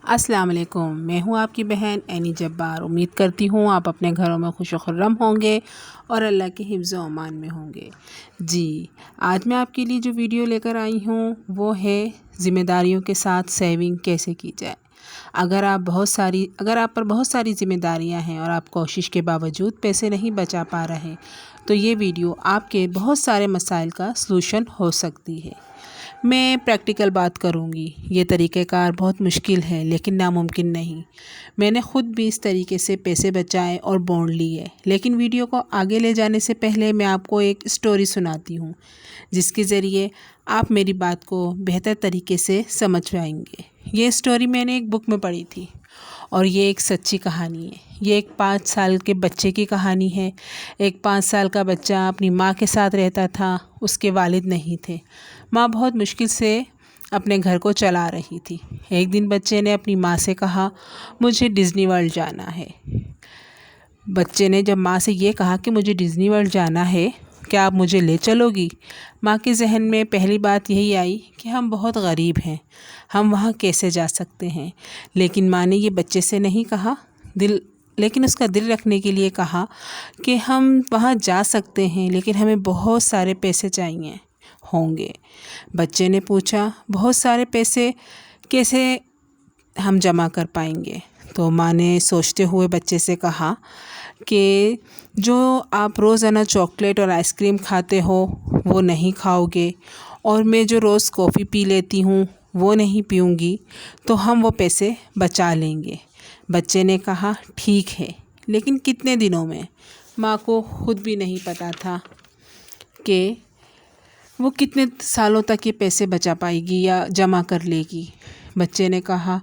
अस्सलाम वालेकुम। मैं हूँ आपकी बहन एनी जब्बार। उम्मीद करती हूँ आप अपने घरों में खुश खुर्रम होंगे और अल्लाह के हिफ्ज़ व अमान में होंगे। जी, आज मैं आपके लिए जो वीडियो लेकर आई हूँ वो है ज़िम्मेदारियों के साथ सेविंग कैसे की जाए। अगर आप पर बहुत सारी ज़िम्मेदारियाँ हैं और आप कोशिश के बावजूद पैसे नहीं बचा पा रहे, तो ये वीडियो आपके बहुत सारे मसाइल का सलूशन हो सकती है। मैं प्रैक्टिकल बात करूँगी। ये तरीक़ेकार बहुत मुश्किल है लेकिन नामुमकिन नहीं। मैंने ख़ुद भी इस तरीके से पैसे बचाए और बॉन्ड लिए। लेकिन वीडियो को आगे ले जाने से पहले मैं आपको एक स्टोरी सुनाती हूँ जिसके ज़रिए आप मेरी बात को बेहतर तरीके से समझ पाएंगे। ये स्टोरी मैंने एक बुक में पढ़ी थी और ये एक सच्ची कहानी है। ये एक 5 साल के बच्चे की कहानी है। एक 5 साल का बच्चा अपनी माँ के साथ रहता था। उसके वालिद नहीं थे। माँ बहुत मुश्किल से अपने घर को चला रही थी। एक दिन बच्चे ने अपनी माँ से कहा, मुझे डिज़नी वर्ल्ड जाना है। बच्चे ने जब माँ से ये कहा कि मुझे डिज़नी वर्ल्ड जाना है, क्या आप मुझे ले चलोगी? माँ के जहन में पहली बात यही आई कि हम बहुत गरीब हैं, हम वहाँ कैसे जा सकते हैं। लेकिन माँ ने ये बच्चे से नहीं कहा, लेकिन उसका दिल रखने के लिए कहा कि हम वहाँ जा सकते हैं लेकिन हमें बहुत सारे पैसे चाहिए होंगे। बच्चे ने पूछा, बहुत सारे पैसे कैसे हम जमा कर पाएंगे? तो माँ ने सोचते हुए बच्चे से कहा कि जो आप रोज़ाना चॉकलेट और आइसक्रीम खाते हो वो नहीं खाओगे, और मैं जो रोज़ कॉफ़ी पी लेती हूँ वो नहीं पीऊँगी, तो हम वो पैसे बचा लेंगे। बच्चे ने कहा, ठीक है, लेकिन कितने दिनों में? माँ को खुद भी नहीं पता था कि वो कितने सालों तक ये पैसे बचा पाएगी या जमा कर लेगी। बच्चे ने कहा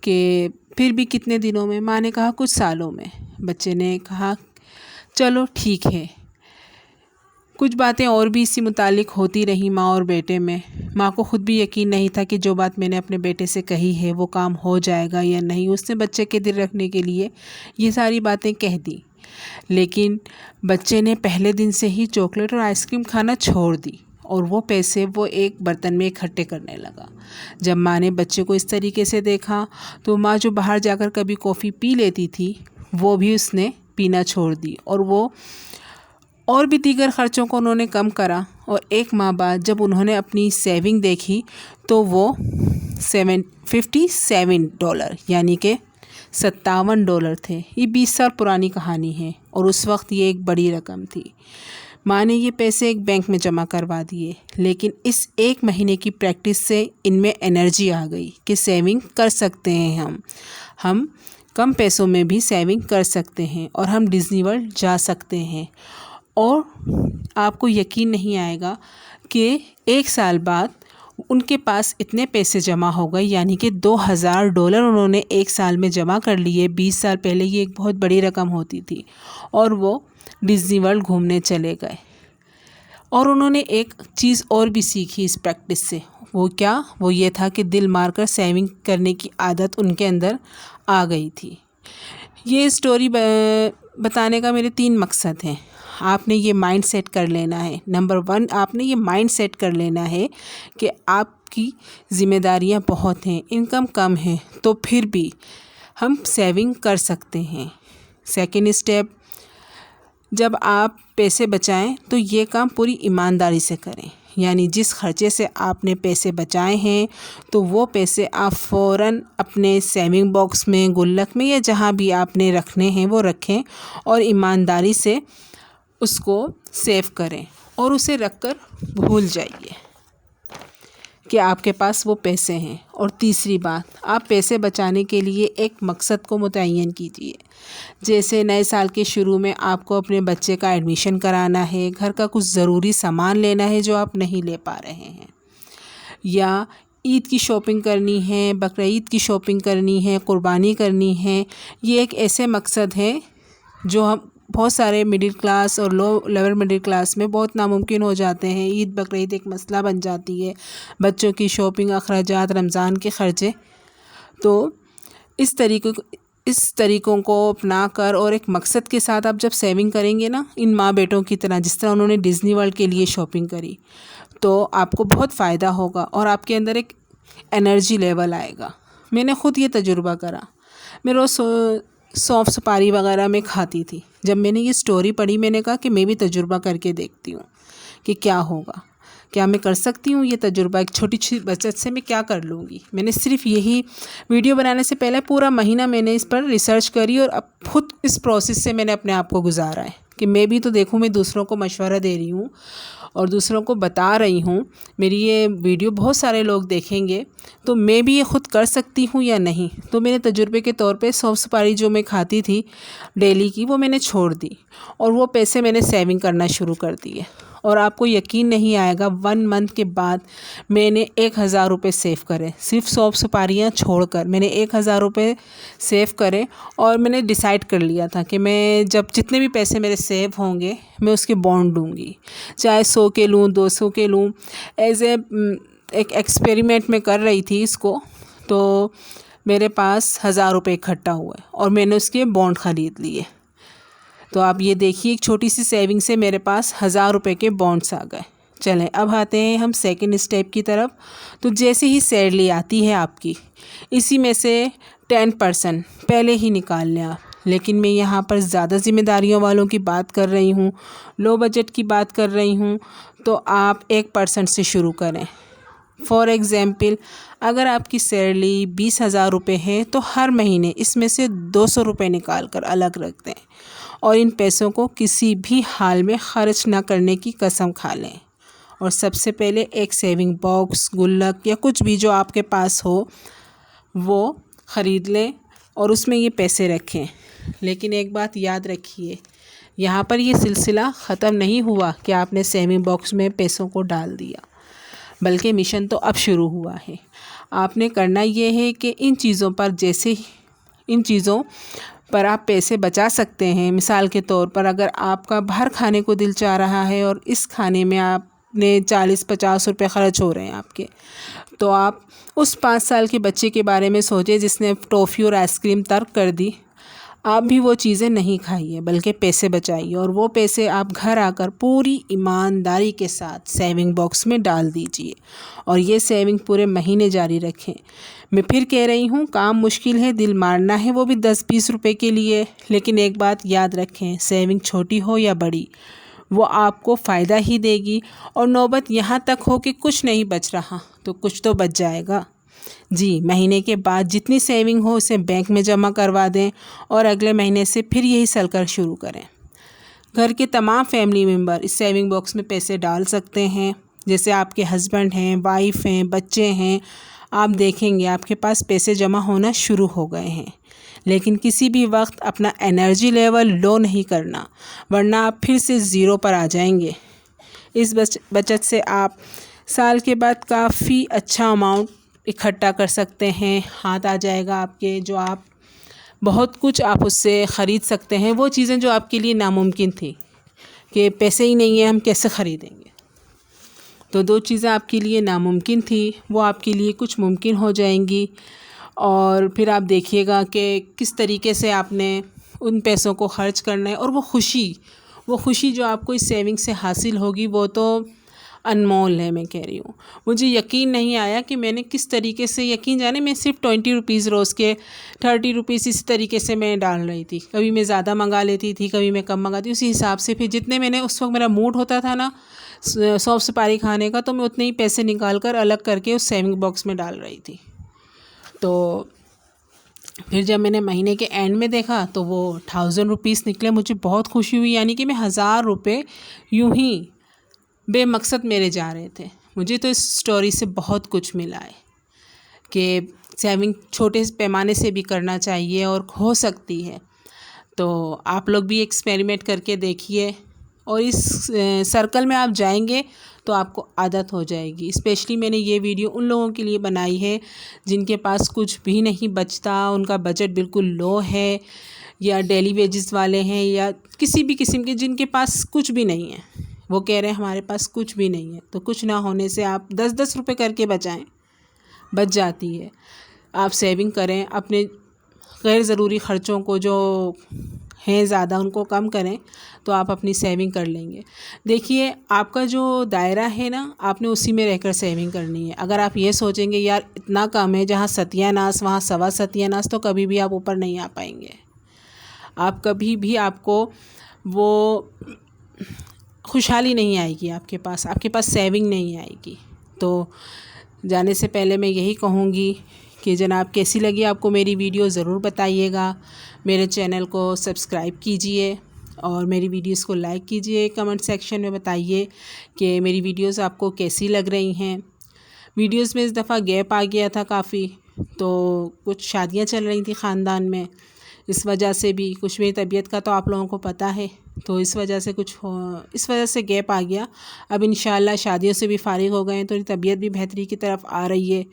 कि फिर भी कितने दिनों में? माँ ने कहा, कुछ सालों में। बच्चे ने कहा, चलो ठीक है। कुछ बातें और भी इसी मुतालिक होती रही माँ और बेटे में। माँ को खुद भी यकीन नहीं था कि जो बात मैंने अपने बेटे से कही है वो काम हो जाएगा या नहीं। उसने बच्चे के दिल रखने के लिए ये सारी बातें कह दी, लेकिन बच्चे ने पहले दिन से ही चॉकलेट और आइसक्रीम खाना छोड़ दी और वो पैसे वो एक बर्तन में इकट्ठे करने लगा। जब माँ ने बच्चे को इस तरीके से देखा तो माँ जो बाहर जाकर कभी कॉफ़ी पी लेती थी वो भी उसने पीना छोड़ दी और भी दीगर ख़र्चों को उन्होंने कम करा। और एक माह बाद जब उन्होंने अपनी सेविंग देखी तो वो $57 यानी कि $57 थे। ये 20 साल पुरानी कहानी है और उस वक्त ये एक बड़ी रकम थी। माँ ने ये पैसे एक बैंक में जमा करवा दिए, लेकिन इस 1 महीने की प्रैक्टिस से इनमें एनर्जी आ गई कि सेविंग कर सकते हैं। हम कम पैसों में भी सेविंग कर सकते हैं और हम डिज़नी वर्ल्ड जा सकते हैं। और आपको यकीन नहीं आएगा कि 1 साल बाद उनके पास इतने पैसे जमा हो गए, यानी कि $2000 उन्होंने 1 साल में जमा कर लिए। 20 साल पहले ये एक बहुत बड़ी रकम होती थी और वो डिज़नी वर्ल्ड घूमने चले गए। और उन्होंने एक चीज़ और भी सीखी इस प्रैक्टिस से। वो क्या? वो ये था कि दिल मारकर सेविंग करने की आदत उनके अंदर आ गई थी। ये स्टोरी बताने का मेरे 3 मकसद हैं। आपने ये माइंड सेट कर लेना है। नंबर 1, आपने ये माइंड सेट कर लेना है कि आपकी ज़िम्मेदारियाँ बहुत हैं, इनकम कम है, तो फिर भी हम सेविंग कर सकते हैं। सेकंड स्टेप, जब आप पैसे बचाएं तो ये काम पूरी ईमानदारी से करें, यानी जिस खर्चे से आपने पैसे बचाए हैं तो वो पैसे आप फ़ौरन अपने सेविंग बॉक्स में, गुल्लक में या जहाँ भी आपने रखने हैं वो रखें और ईमानदारी से उसको सेव करें और उसे रखकर भूल जाइए कि आपके पास वो पैसे हैं। और तीसरी बात, आप पैसे बचाने के लिए एक मकसद को मुतय्यन कीजिए। जैसे नए साल के शुरू में आपको अपने बच्चे का एडमिशन कराना है, घर का कुछ ज़रूरी सामान लेना है जो आप नहीं ले पा रहे हैं, या ईद की शॉपिंग करनी है, बकरीद की शॉपिंग करनी है, कुर्बानी करनी है। ये एक ऐसे मकसद हैं जो हम बहुत सारे मिडिल क्लास और लो लेवल मिडिल क्लास में बहुत नामुमकिन हो जाते हैं। ईद बकरीद एक मसला बन जाती है, बच्चों की शॉपिंग, अखराजात, रमज़ान के ख़र्चे। तो इस तरीक़ों को अपना कर और एक मकसद के साथ आप जब सेविंग करेंगे ना, इन माँ बेटों की तरह, जिस तरह उन्होंने डिज़नी वर्ल्ड के लिए शॉपिंग करी, तो आपको बहुत फ़ायदा होगा और आपके अंदर एक एनर्जी लेवल आएगा। मैंने ख़ुद ये तजुर्बा करा। मैं रोज़ सौंफ सुपारी वगैरह में खाती थी। जब मैंने ये स्टोरी पढ़ी मैंने कहा कि मैं भी तजुर्बा करके देखती हूँ कि क्या होगा, क्या मैं कर सकती हूँ ये तजुर्बा। एक छोटी सी बचत से मैं क्या कर लूँगी। मैंने सिर्फ यही वीडियो बनाने से पहले पूरा महीना मैंने इस पर रिसर्च करी और अब खुद इस प्रोसेस से मैंने अपने आप को गुजारा है कि मैं भी तो देखूँ, मैं दूसरों को मशवरा दे रही हूँ और दूसरों को बता रही हूँ। मेरी ये वीडियो बहुत सारे लोग देखेंगे तो मैं भी ये ख़ुद कर सकती हूँ या नहीं। तो मेरे तजुर्बे के तौर पे सौंफ सुपारी जो मैं खाती थी डेली की, वो मैंने छोड़ दी और वो पैसे मैंने सेविंग करना शुरू कर दिए। और आपको यकीन नहीं आएगा, 1 मंथ के बाद मैंने 1000 रुपये सेव करे। सिर्फ सौंफ सुपारियाँ छोड़कर मैंने 1000 रुपये सेव करे और मैंने डिसाइड कर लिया था कि मैं जब जितने भी पैसे मेरे सेव होंगे मैं उसके बॉन्ड लूँगी, चाहे 100 के लूँ, 200 के लूँ। एक एक्सपेरिमेंट में कर रही थी इसको, तो मेरे पास 1000 रुपये इकट्ठा हुए और मैंने उसके बॉन्ड ख़रीद लिए। तो आप ये देखिए, एक छोटी सी सेविंग से मेरे पास 1000 रुपये के बॉन्ड्स आ गए। चलें अब आते हैं हम सेकंड स्टेप की तरफ। तो जैसे ही सैलरी आती है आपकी, इसी में से 10% पहले ही निकाल लें आप। लेकिन मैं यहाँ पर ज़्यादा ज़िम्मेदारियों वालों की बात कर रही हूँ, लो बजट की बात कर रही हूँ, तो आप 1% से शुरू करें। फॉर एग्ज़ाम्पल, अगर आपकी सैलरी 20,000 रुपये है तो हर महीने इसमें से 200 रुपये निकाल कर अलग रख दें और इन पैसों को किसी भी हाल में ख़र्च ना करने की कसम खा लें। और सबसे पहले एक सेविंग बॉक्स, गुल्लक या कुछ भी जो आपके पास हो वो ख़रीद लें और उसमें ये पैसे रखें। लेकिन एक बात याद रखिए, यहाँ पर ये सिलसिला ख़त्म नहीं हुआ कि आपने सेविंग बॉक्स में पैसों को डाल दिया, बल्कि मिशन तो अब शुरू हुआ है। आपने करना ये है कि इन चीज़ों पर आप पैसे बचा सकते हैं। मिसाल के तौर पर, अगर आपका बाहर खाने को दिल चाह रहा है और इस खाने में आपने 40-50 रुपये ख़र्च हो रहे हैं आपके, तो आप उस 5 साल के बच्चे के बारे में सोचें जिसने टॉफ़ी और आइसक्रीम तर्क कर दी। आप भी वो चीज़ें नहीं खाइए, बल्कि पैसे बचाइए और वो पैसे आप घर आकर पूरी ईमानदारी के साथ सेविंग बॉक्स में डाल दीजिए और ये सेविंग पूरे महीने जारी रखें। मैं फिर कह रही हूँ, काम मुश्किल है, दिल मारना है, वो भी 10-20 रुपए के लिए। लेकिन एक बात याद रखें, सेविंग छोटी हो या बड़ी, वो आपको फ़ायदा ही देगी। और नौबत यहाँ तक हो कि कुछ नहीं बच रहा तो कुछ तो बच जाएगा। जी, महीने के बाद जितनी सेविंग हो उसे बैंक में जमा करवा दें और अगले महीने से फिर यही सर्कल शुरू करें। घर के तमाम फैमिली मेम्बर इस सेविंग बॉक्स में पैसे डाल सकते हैं। जैसे आपके हस्बैंड हैं, वाइफ हैं, बच्चे हैं, आप देखेंगे आपके पास पैसे जमा होना शुरू हो गए हैं। लेकिन किसी भी वक्त अपना एनर्जी लेवल लो नहीं करना, वरना आप फिर से ज़ीरो पर आ जाएंगे। इस बचत से आप साल के बाद काफ़ी अच्छा अमाउंट इकट्ठा कर सकते हैं, हाथ आ जाएगा आपके, जो आप बहुत कुछ आप उससे ख़रीद सकते हैं। वो चीज़ें जो आपके लिए नामुमकिन थी कि पैसे ही नहीं है हम कैसे ख़रीदेंगे, तो 2 चीज़ें आपके लिए नामुमकिन थी वो आपके लिए कुछ मुमकिन हो जाएंगी। और फिर आप देखिएगा कि किस तरीके से आपने उन पैसों को ख़र्च करना है और वो खुशी जो आपको इस सेविंग से हासिल होगी वो तो अनमोल है। मैं कह रही हूँ, मुझे यकीन नहीं आया कि मैंने किस तरीके से, यकीन जाने मैं सिर्फ 20 रुपीज़ रोज़ के 30 रुपीज़ इस तरीके से मैं डाल रही थी। कभी मैं ज़्यादा मंगा लेती थी, कभी मैं कम मंगाती, उसी हिसाब से फिर जितने मैंने उस वक्त मेरा मूड होता था ना सौंफ सुपारी खाने का, तो मैं उतने ही पैसे निकाल कर अलग करके उस सेविंग बॉक्स में डाल रही थी। तो फिर जब मैंने महीने के एंड में देखा तो वो 1000 रुपीज़ निकले। मुझे बहुत खुशी हुई, यानी कि मैं 1000 रुपये यूं ही बेमकसद मेरे जा रहे थे। मुझे तो इस स्टोरी से बहुत कुछ मिला है कि सेविंग छोटे पैमाने से भी करना चाहिए और हो सकती है। तो आप लोग भी एक्सपेरिमेंट करके देखिए और इस सर्कल में आप जाएंगे तो आपको आदत हो जाएगी। स्पेशली मैंने ये वीडियो उन लोगों के लिए बनाई है जिनके पास कुछ भी नहीं बचता, उनका बजट बिल्कुल लो है, या डेली वेजेस वाले हैं, या किसी भी किस्म के जिनके पास कुछ भी नहीं है। वो कह रहे हैं हमारे पास कुछ भी नहीं है, तो कुछ ना होने से आप 10-10 रुपये करके बचाएं, बच जाती है। आप सेविंग करें, अपने गैर ज़रूरी ख़र्चों को जो हैं ज़्यादा उनको कम करें तो आप अपनी सेविंग कर लेंगे। देखिए आपका जो दायरा है ना, आपने उसी में रहकर सेविंग करनी है। अगर आप ये सोचेंगे यार इतना कम है, जहाँ सत्यानाश वहाँ सवा सत्यानाश, तो कभी भी आप ऊपर नहीं आ पाएंगे। आप कभी भी, आपको वो खुशहाली नहीं आएगी आपके पास सेविंग नहीं आएगी। तो जाने से पहले मैं यही कहूँगी कि जनाब कैसी लगी आपको मेरी वीडियो ज़रूर बताइएगा। मेरे चैनल को सब्सक्राइब कीजिए और मेरी वीडियोस को लाइक कीजिए। कमेंट सेक्शन में बताइए कि मेरी वीडियोस आपको कैसी लग रही हैं। वीडियोस में इस दफ़ा गैप आ गया था काफ़ी, तो कुछ शादियां चल रही थी ख़ानदान में, इस वजह से भी, कुछ मेरी तबीयत का तो आप लोगों को पता है, तो इस वजह से गैप आ गया। अब इंशाल्लाह शादियों से भी फ़ारिग हो गए हैं, तो तबीयत भी बेहतरी की तरफ आ रही है।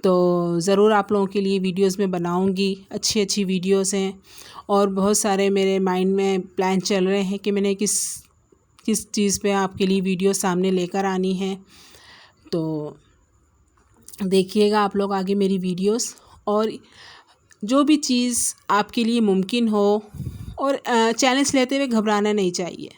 तो ज़रूर आप लोगों के लिए वीडियोस में बनाऊंगी, अच्छी अच्छी वीडियोस हैं। और बहुत सारे मेरे माइंड में प्लान चल रहे हैं कि मैंने किस चीज़ पे आपके लिए वीडियो सामने लेकर आनी है। तो देखिएगा आप लोग आगे मेरी वीडियोस, और जो भी चीज़ आपके लिए मुमकिन हो। और चैलेंज लेते हुए घबराना नहीं चाहिए।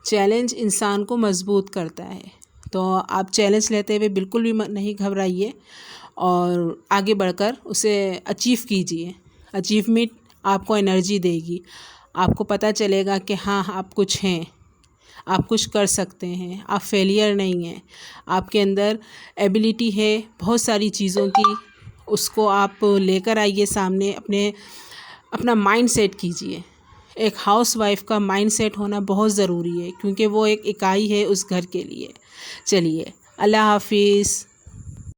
चैलेंज इंसान को मजबूत करता है, तो आप चैलेंज लेते हुए बिल्कुल भी नहीं घबराइए और आगे बढ़कर उसे अचीव कीजिए। अचीवमेंट आपको एनर्जी देगी, आपको पता चलेगा कि हाँ आप कुछ हैं, आप कुछ कर सकते हैं, आप फेलियर नहीं हैं, आपके अंदर एबिलिटी है बहुत सारी चीज़ों की। उसको आप लेकर आइए सामने, अपना माइंड सेट कीजिए। एक हाउसवाइफ का माइंड सेट होना बहुत ज़रूरी है, क्योंकि वो एक इकाई है उस घर के लिए। चलिए, अल्लाह हाफिज़।